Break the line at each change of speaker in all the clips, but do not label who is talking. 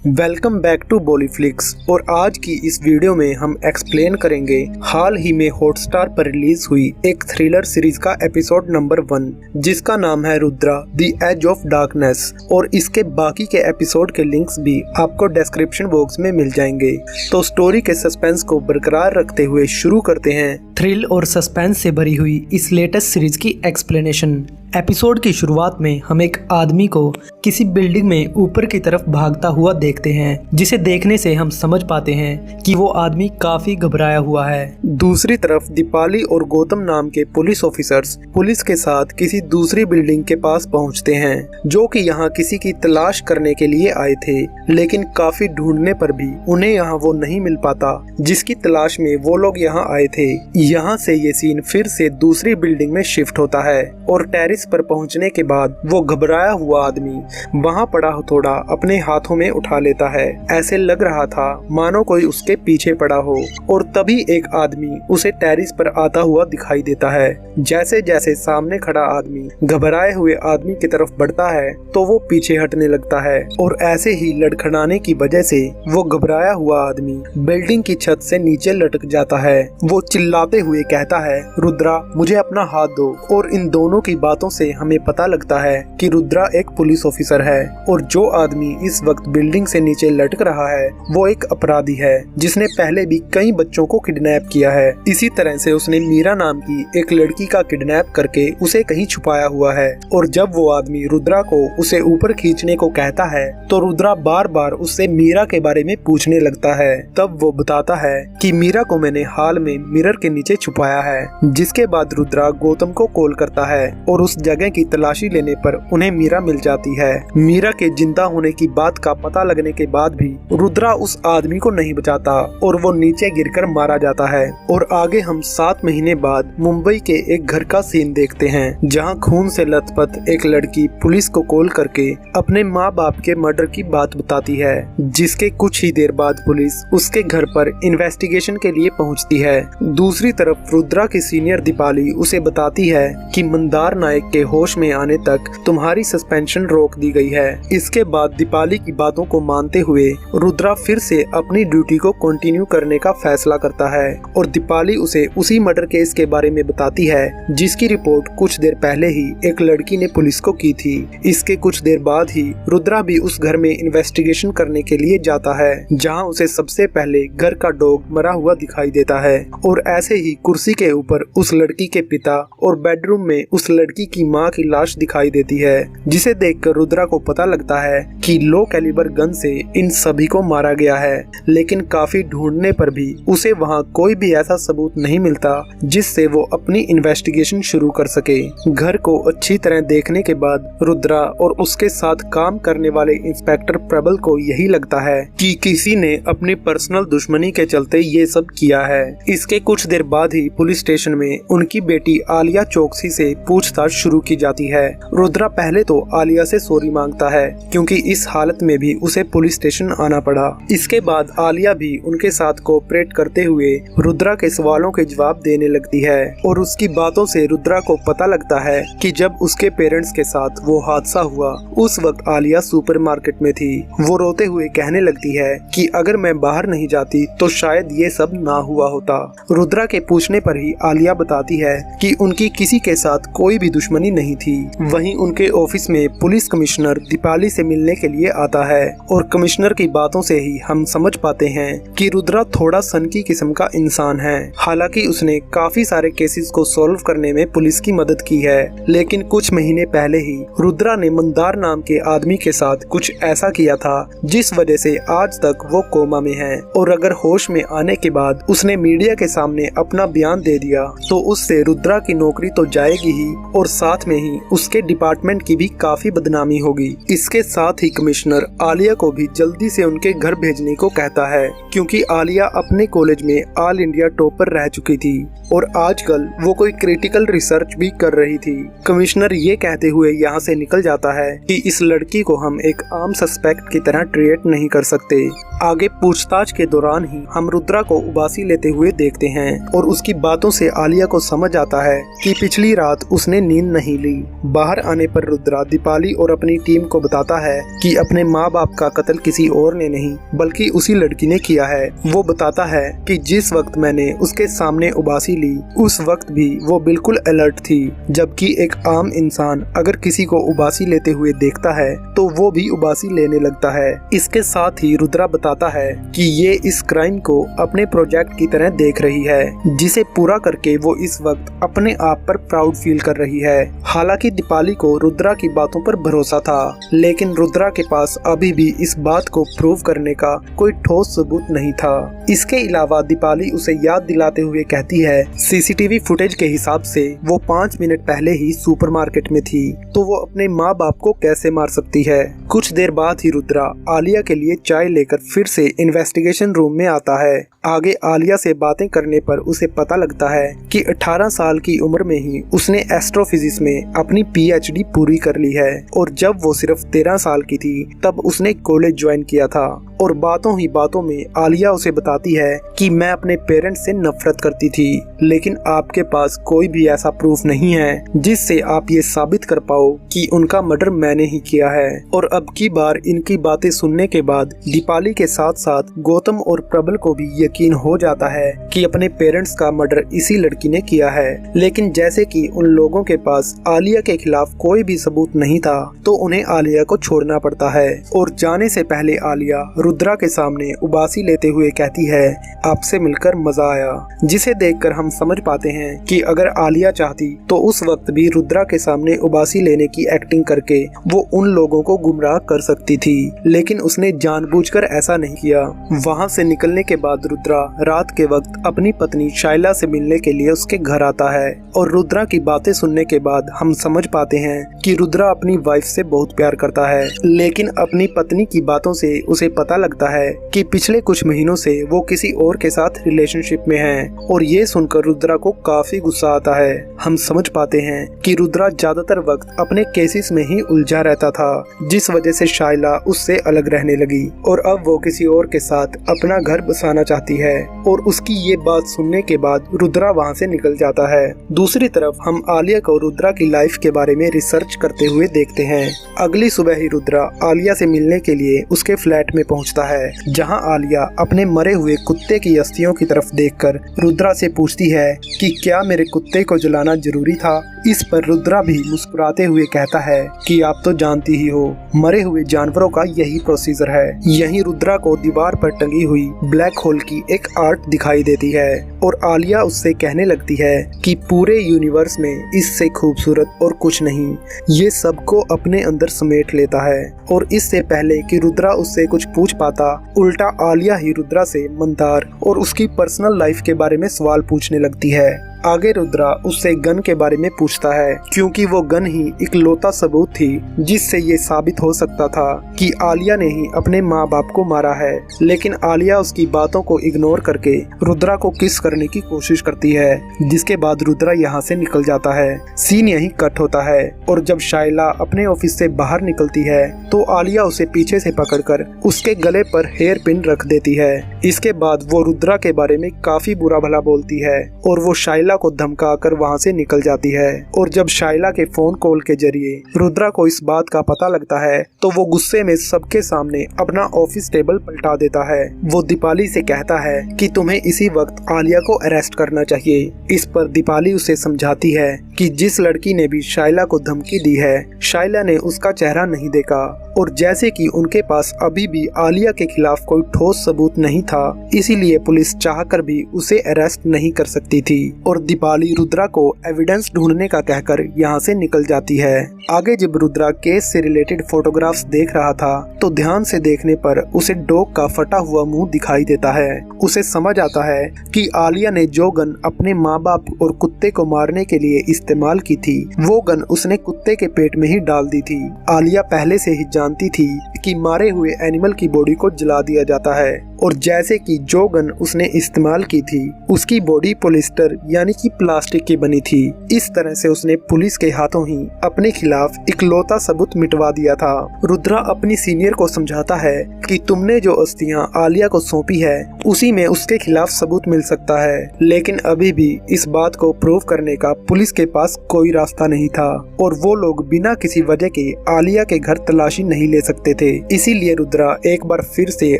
Welcome back to बॉलीफ्लिक्स। और आज की इस वीडियो में हम एक्सप्लेन करेंगे हाल ही में हॉटस्टार पर रिलीज हुई एक थ्रिलर सीरीज का एपिसोड नंबर 1 जिसका नाम है Rudra the age of darkness. और इसके बाकी के एपिसोड के लिंक्स भी आपको डिस्क्रिप्शन बॉक्स में मिल जाएंगे। तो स्टोरी के सस्पेंस को बरकरार रखते हुए शुरू करते हैं
थ्रिल और सस्पेंस से भरी हुई इस लेटेस्ट सीरीज की एक्सप्लेनेशन। एपिसोड की शुरुआत में हम एक आदमी को किसी बिल्डिंग में ऊपर की तरफ भागता हुआ देखते हैं, जिसे देखने से हम समझ पाते हैं कि वो आदमी काफी घबराया हुआ है।
दूसरी तरफ दीपाली और गौतम नाम के पुलिस ऑफिसर्स पुलिस के साथ किसी दूसरी बिल्डिंग के पास पहुंचते हैं, जो कि यहाँ किसी की तलाश करने के लिए आए थे। लेकिन काफी ढूंढने पर भी उन्हें यहाँ वो नहीं मिल पाता जिसकी तलाश में वो लोग यहाँ आए थे। यहाँ से ये सीन फिर से दूसरी बिल्डिंग में शिफ्ट होता है और टेरिस पर पहुंचने के बाद वो घबराया हुआ आदमी वहाँ पड़ा हथौड़ा अपने हाथों में उठा लेता है। ऐसे लग रहा था मानो कोई उसके पीछे पड़ा हो। और तभी एक आदमी उसे टेरिस पर आता हुआ दिखाई देता है। जैसे जैसे सामने खड़ा आदमी घबराए हुए आदमी की तरफ बढ़ता है तो वो पीछे हटने लगता है। और ऐसे ही लड़खड़ाने की वजह से वो घबराया हुआ आदमी बिल्डिंग की छत से नीचे लटक जाता है। वो चिल्लाते हुए कहता है, रुद्रा मुझे अपना हाथ दो। और इन दोनों की बातों से हमें पता लगता है कि रुद्रा एक पुलिस ऑफिसर है और जो आदमी इस वक्त बिल्डिंग से नीचे लटक रहा है वो एक अपराधी है जिसने पहले भी कई बच्चों को किडनैप किया है। इसी तरह से उसने मीरा नाम की एक लड़की का किडनैप करके उसे कहीं छुपाया हुआ है। और जब वो आदमी रुद्रा को उसे ऊपर खींचने को कहता है तो रुद्रा बार बार उससे मीरा के बारे में पूछने लगता है। तब वो बताता है कि मीरा को मैंने हाल में मिरर के नीचे छुपाया है। जिसके बाद रुद्रा गौतम को कॉल करता है और उस जगह की तलाशी लेने पर उन्हें मीरा मिल जाती है। मीरा के जिंदा होने की बात का पता लगने के बाद भी रुद्रा उस आदमी को नहीं बचाता और वो नीचे गिरकर मारा जाता है। और आगे हम 7 महीने बाद मुंबई के एक घर का सीन देखते हैं, जहां खून से लथपथ एक लड़की पुलिस को कॉल करके अपने माँ बाप के मर्डर की बात बताती है। जिसके कुछ ही देर बाद पुलिस उसके घर पर इन्वेस्टिगेशन के लिए पहुँचती है। दूसरी तरफ रुद्रा की सीनियर दीपाली उसे बताती है कि मंदार नायक के होश में आने तक तुम्हारी सस्पेंशन रोक दी गई है। इसके बाद दीपाली की बातों को मानते हुए रुद्रा फिर से अपनी ड्यूटी को कंटिन्यू करने का फैसला करता है। और दीपाली उसे उसी मर्डर केस के बारे में बताती है जिसकी रिपोर्ट कुछ देर पहले ही एक लड़की ने पुलिस को की थी। इसके कुछ देर बाद ही रुद्रा भी उस घर में इन्वेस्टिगेशन करने के लिए जाता है, जहाँ उसे सबसे पहले घर का डॉग मरा हुआ दिखाई देता है। और ऐसे ही कुर्सी के ऊपर उस लड़की के पिता और बेडरूम में उस लड़की की माँ की लाश दिखाई देती है, जिसे देखकर रुद्रा को पता लगता है कि लो कैलिबर गन से इन सभी को मारा गया है। लेकिन काफी ढूंढने पर भी उसे वहाँ कोई भी ऐसा सबूत नहीं मिलता जिससे वो अपनी इन्वेस्टिगेशन शुरू कर सके। घर को अच्छी तरह देखने के बाद रुद्रा और उसके साथ काम करने वाले इंस्पेक्टर प्रबल को यही लगता है कि किसी ने अपनी पर्सनल दुश्मनी के चलते ये सब किया है। इसके कुछ देर बाद ही पुलिस स्टेशन में उनकी बेटी आलिया चौकसी से पूछताछ शुरू की जाती है। रुद्रा पहले तो आलिया से सॉरी मांगता है क्योंकि इस हालत में भी उसे पुलिस स्टेशन आना पड़ा। इसके बाद आलिया भी उनके साथ कोऑपरेट करते हुए रुद्रा के सवालों के जवाब देने लगती है। और उसकी बातों से रुद्रा को पता लगता है कि जब उसके पेरेंट्स के साथ वो हादसा हुआ उस वक्त आलिया सुपरमार्केट में थी। वो रोते हुए कहने लगती है कि अगर मैं बाहर नहीं जाती तो शायद ये सब ना हुआ होता। रुद्रा के पूछने पर ही आलिया बताती है कि उनकी किसी के साथ कोई भी दुश्मनी नहीं थी। वहीं उनके ऑफिस में पुलिस कमिश्नर दीपाली से मिलने के लिए आता है। और कमिश्नर की बातों से ही हम समझ पाते हैं कि रुद्रा थोड़ा सनकी किस्म का इंसान है। हालांकि उसने काफी सारे केसेस को सॉल्व करने में पुलिस की मदद की है, लेकिन कुछ महीने पहले ही रुद्रा ने मंदार नाम के आदमी के साथ कुछ ऐसा किया था जिस वजह से आज तक वो कोमा में है। और अगर होश में आने के बाद उसने मीडिया के सामने अपना बयान दे दिया तो उससे रुद्रा की नौकरी तो जाएगी ही और साथ में ही उसके डिपार्टमेंट की भी काफी बदनामी होगी। इसके साथ ही कमिश्नर आलिया को भी जल्दी से उनके घर भेजने को कहता है क्योंकि आलिया अपने कॉलेज में ऑल इंडिया टॉपर रह चुकी थी और आजकल वो कोई क्रिटिकल रिसर्च भी कर रही थी। कमिश्नर ये कहते हुए यहाँ से निकल जाता है कि इस लड़की को हम एक आम सस्पेक्ट की तरह ट्रीट नहीं कर सकते। आगे पूछताछ के दौरान ही हम रुद्रा को उबासी लेते हुए देखते हैं और उसकी बातों से आलिया को समझ आता है कि पिछली रात उसने नींद नहीं ली। बाहर आने पर रुद्रा दीपाली और अपनी टीम को बताता है कि अपने माँ बाप का कत्ल किसी और ने नहीं बल्कि उसी लड़की ने किया है। वो बताता है कि जिस वक्त मैंने उसके सामने उबासी ली उस वक्त भी वो बिल्कुल अलर्ट थी, जबकि एक आम इंसान अगर किसी को उबासी लेते हुए देखता है तो वो भी उबासी लेने लगता है। इसके साथ ही रुद्रा बताता है कि ये इस क्राइम को अपने प्रोजेक्ट की तरह देख रही है, जिसे पूरा करके वो इस वक्त अपने आप पर प्राउड फील कर रही है। हालांकि दीपाली को रुद्रा की बातों पर भरोसा था, लेकिन रुद्रा के पास अभी भी इस बात को प्रूव करने का कोई ठोस सबूत नहीं था। इसके अलावा दीपाली उसे याद दिलाते हुए कहती है सीसीटीवी फुटेज के हिसाब से वो 5 मिनट पहले ही सुपरमार्केट में थी, तो वो अपने माँ बाप को कैसे मार सकती है। कुछ देर बाद ही रुद्रा आलिया के लिए चाय लेकर फिर से इन्वेस्टिगेशन रूम में आता है। आगे आलिया से बातें करने पर उसे पता लगता है कि 18 साल की उम्र में ही उसने एस्ट्रोफिजिक्स में अपनी पीएचडी पूरी कर ली है और जब वो सिर्फ 13 साल की थी तब उसने कॉलेज ज्वाइन किया था। और बातों ही बातों में आलिया उसे बताती है कि मैं अपने पेरेंट्स से नफरत करती थी, लेकिन आपके पास कोई भी ऐसा प्रूफ नहीं है जिससे आप ये साबित कर पाओ कि उनका मर्डर मैंने ही किया है। और अब की बार इनकी बातें सुनने के बाद दीपाली के साथ साथ गौतम और प्रबल को भी यकीन हो जाता है कि अपने पेरेंट्स का मर्डर इसी लड़की ने किया है। लेकिन जैसे कि उन लोगों के पास आलिया के खिलाफ कोई भी सबूत नहीं था तो उन्हें आलिया को छोड़ना पड़ता है। और जाने से पहले आलिया रुद्रा के सामने उबासी लेते हुए कहती है आपसे मिलकर मजा आया, जिसे देखकर हम समझ पाते हैं कि अगर आलिया चाहती तो उस वक्त भी रुद्रा के सामने उबासी लेने की एक्टिंग करके वो उन लोगों को गुमराह कर सकती थी, लेकिन उसने जानबूझकर ऐसा नहीं किया। वहाँ से निकलने के बाद रुद्रा रात के वक्त अपनी पत्नी शाइला से मिलने के लिए उसके घर आता है और रुद्रा की बातें सुनने के बाद हम समझ पाते हैं कि रुद्रा अपनी वाइफ से बहुत प्यार करता है, लेकिन अपनी पत्नी की बातों से उसे पता लगता है कि पिछले कुछ महीनों से वो किसी और के साथ रिलेशनशिप में है। और ये सुनकर रुद्रा को काफी गुस्सा आता है। हम समझ पाते हैं कि रुद्रा ज्यादातर वक्त अपने केसेस में ही उलझा रहता था, जिस वजह से शाइला उससे अलग रहने लगी और अब वो किसी और के साथ अपना घर बसाना चाहती है। और उसकी ये बात सुनने के बाद रुद्रा वहाँ से निकल जाता है। दूसरी तरफ हम आलिया को रुद्रा की लाइफ के बारे में रिसर्च करते हुए देखते हैं। अगली सुबह ही रुद्रा आलिया से मिलने के लिए उसके फ्लैट में पहुंचता है, जहां आलिया अपने मरे हुए कुत्ते की अस्थियों की तरफ देखकर रुद्रा से पूछती है कि क्या मेरे कुत्ते को जलाना जरूरी था। इस पर रुद्रा भी मुस्कुराते हुए कहता है कि आप तो जानती ही हो, मरे हुए जानवरों का यही प्रोसीजर है। यहीं रुद्रा को दीवार पर टंगी हुई ब्लैक होल की एक आर्ट दिखाई देती है और आलिया उससे कहने लगती है कि पूरे यूनिवर्स में इससे खूबसूरत और कुछ नहीं, ये सबको अपने अंदर समेट लेता है। और इससे पहले कि रुद्रा उससे कुछ पूछ पाता, उल्टा आलिया ही रुद्रा से मंदार और उसकी पर्सनल लाइफ के बारे में सवाल पूछने लगती है। आगे रुद्रा उससे गन के बारे में पूछता है, क्योंकि वो गन ही इकलौता सबूत थी जिससे ये साबित हो सकता था कि आलिया ने ही अपने माँ बाप को मारा है। लेकिन आलिया उसकी बातों को इग्नोर करके रुद्रा को किस करने की कोशिश करती है, जिसके बाद रुद्रा यहाँ से निकल जाता है। सीन यहीं कट होता है और जब शाइला अपने ऑफिस से बाहर निकलती है तो आलिया उसे पीछे से पकड़कर उसके गले पर हेयर पिन रख देती है। इसके बाद वो रुद्रा के बारे में काफी बुरा भला बोलती है और वो शाइला को धमकाकर वहां से निकल जाती है। और जब शाइला के फोन कॉल के जरिए रुद्रा को इस बात का पता लगता है तो वो गुस्से में सबके सामने अपना ऑफिस टेबल पलटा देता है। वो दीपाली से कहता है कि तुम्हें इसी वक्त आलिया को अरेस्ट करना चाहिए। इस पर दीपाली उसे समझाती है कि जिस लड़की ने भी शाइला को धमकी दी है, शाइला ने उसका चेहरा नहीं देखा और जैसे कि उनके पास अभी भी आलिया के खिलाफ कोई ठोस सबूत नहीं था, इसीलिए पुलिस चाहकर भी उसे अरेस्ट नहीं कर सकती थी। और दीपाली रुद्रा को एविडेंस ढूंढने का कहकर यहाँ से निकल जाती है। आगे जब रुद्रा केस से रिलेटेड फोटोग्राफ्स देख रहा था तो ध्यान से देखने पर उसे डॉग का फटा हुआ मुंह दिखाई देता है। उसे समझ आता है कि आलिया ने जो गन अपने माँ बाप और कुत्ते को मारने के लिए इस्तेमाल की थी, वो गन उसने कुत्ते के पेट में ही डाल दी थी। आलिया पहले से ही जानती थी कि मारे हुए एनिमल की बॉडी को जला दिया जाता है और जैसे कि जो गन उसने इस्तेमाल की थी उसकी बॉडी पॉलिस्टर यानी कि प्लास्टिक की बनी थी। इस तरह से उसने पुलिस के हाथों ही अपने खिलाफ इकलौता सबूत मिटवा दिया था। रुद्रा अपनी सीनियर को समझाता है कि तुमने जो अस्थियां आलिया को सौंपी है उसी में उसके खिलाफ सबूत मिल सकता है, लेकिन अभी भी इस बात को प्रूव करने का पुलिस के पास कोई रास्ता नहीं था और वो लोग बिना किसी वजह के आलिया के घर तलाशी नहीं ले सकते थे। इसीलिए रुद्रा एक बार फिर से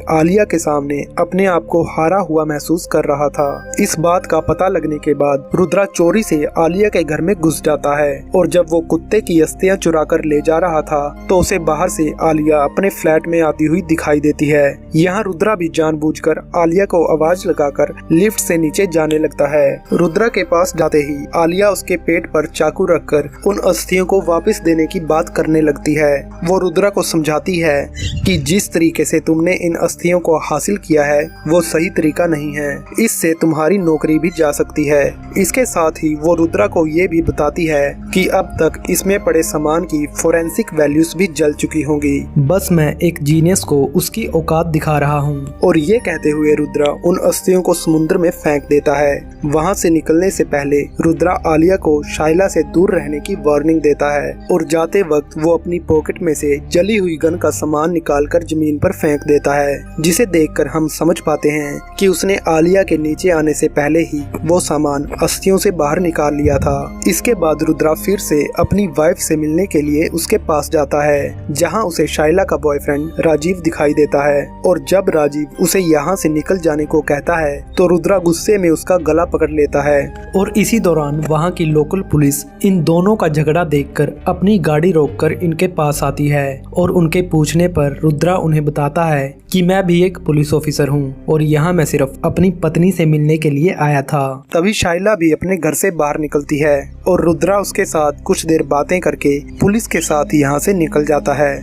आलिया के सामने अपने आप को हारा हुआ महसूस कर रहा था। इस बात का पता लगने के बाद रुद्रा चोरी से आलिया के घर में घुस जाता है और जब वो कुत्ते की अस्थियां चुरा कर ले जा रहा था तो उसे बाहर से आलिया अपने फ्लैट में आती हुई दिखाई देती है। यहाँ रुद्रा भी जानबूझकर आलिया को आवाज लगाकर लिफ्ट से नीचे जाने लगता है। रुद्रा के पास जाते ही आलिया उसके पेट पर चाकू रखकर उन अस्थियों को वापस देने की बात करने लगती है। वो रुद्रा को समझाती है कि जिस तरीके से तुमने इन अस्थियों को हासिल किया है वो सही तरीका नहीं है, इससे तुम्हारी नौकरी भी जा सकती है। इसके साथ ही वो रुद्रा को ये भी बताती है कि अब तक इसमें पड़े सामान की फोरेंसिक वैल्यूज भी जल चुकी होंगी।
बस मैं एक जीनियस को उसकी औकात दिखा रहा हूँ।
और ये कहते हुए रुद्रा उन अस्थियों को समुद्र में फेंक देता है। वहाँ से निकलने से पहले रुद्रा आलिया को शाइला से दूर रहने की वार्निंग देता है और जाते वक्त वो अपनी पॉकेट में से जली हुई गन का सामान निकालकर जमीन पर फेंक देता है, जिसे देखकर हम समझ पाते हैं कि उसने आलिया के नीचे आने से पहले ही वो सामान अस्थियों से बाहर निकाल लिया था। इसके बाद रुद्रा फिर से अपनी वाइफ से मिलने के लिए उसके पास जाता है, जहाँ उसे शाइला का बॉयफ्रेंड राजीव दिखाई देता है। और जब राजीव उसे यहाँ से निकल जाने को कहता है तो रुद्रा गुस्से में उसका गला पकड़ लेता है।
और इसी दौरान वहाँ की लोकल पुलिस इन दोनों का झगड़ा देखकर अपनी गाड़ी रोककर इनके पास आती है और उनके पूछने पर रुद्रा उन्हें बताता है कि मैं भी एक पुलिस ऑफिसर हूँ और यहाँ मैं सिर्फ अपनी पत्नी से मिलने के लिए आया था।
तभी शाइला भी अपने घर से बाहर निकलती है और रुद्रा उसके साथ कुछ देर बातें करके पुलिस के साथ यहाँ से निकल जाता है।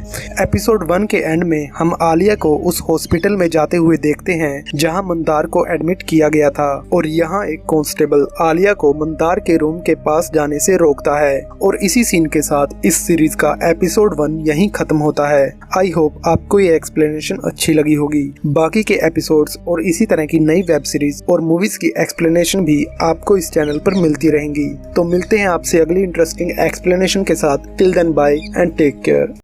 एपिसोड 1 के एंड में हम आलिया को उस हॉस्पिटल में जाते हुए देखते हैं जहाँ मंदार को एडमिट किया गया था और यहाँ एक कांस्टेबल आलिया को मंदार के रूम के पास जाने से रोकता है। और इसी सीन के साथ इस सीरीज का एपिसोड 1 यहीं खत्म होता है। आई होप आपको ये एक्सप्लेनेशन अच्छी लगी होगी। बाकी के एपिसोड्स और इसी तरह की नई वेब सीरीज और मूवीज की एक्सप्लेनेशन भी आपको इस चैनल पर मिलती रहेंगी। तो मिलते हैं आपसे अगली इंटरेस्टिंग एक्सप्लेनेशन के साथ। Till then bye and take care.